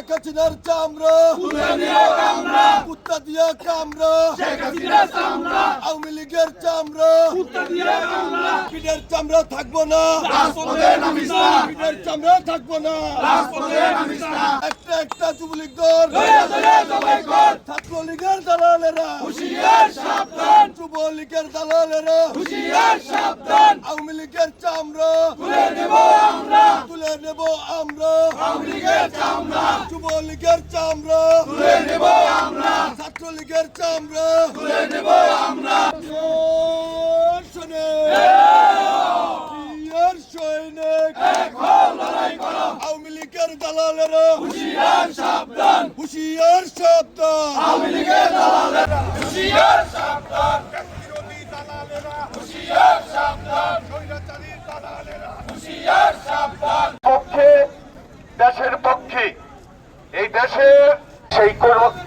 শেখ হাসিনার চামড়া কুত্তা দিয়া কামড়া আওয়ামী লীগের চামড়া পিঠের চামড়া থাকবো না পিঠের চামড়া থাকবো না একটা একটা যুবলীগ দল ছাত্রলীগের দালালেরা যুবলীগের দালালেরা আওয়ামী লীগের চামড়া তুলে নেব আমরা যুবলীগের চামড়া ছাত্রলীগের চামড়া সৈনিক আওয়ামী লীগের দালালেরা হুঁশিয়ার সাবধান আওয়ামী লীগের দালালেরা হুঁশিয়ার সাবধান বিরোধী দালালেরা হুঁশিয়ার সাবধান স্বৈরাচারীর দালালেরা হুঁশিয়ার সাবধান পক্ষে দেশের পক্ষে এই দেশের সেই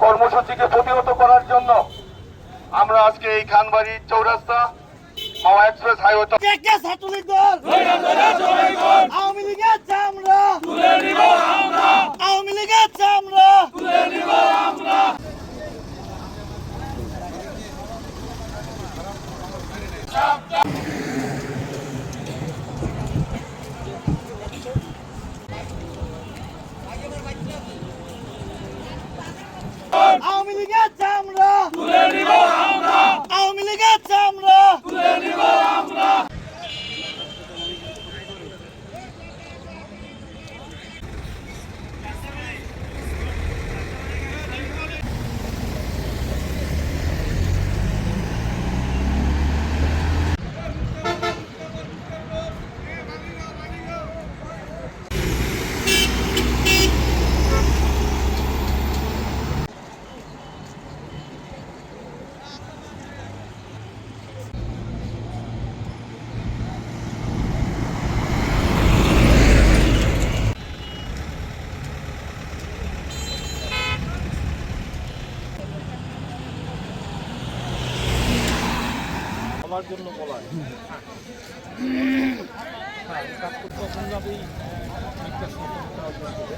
কর্মসূচিকে প্রতিহত করার জন্য আমরা আজকে এই খানবাড়ি চৌরাস্তা মাওয়া এক্সপ্রেস হাইওয়ে ছাত্রলীগ দল আওয়ামী লীগের চামড়া আওয়ামী লীগের চামড়া আওয়ামী লীগের চামড়া আওয়ামী লীগের চামড়া আমার জন্য বলা কাজ করতে অসম্ভবই একটা সচেতনতা অর্জন করে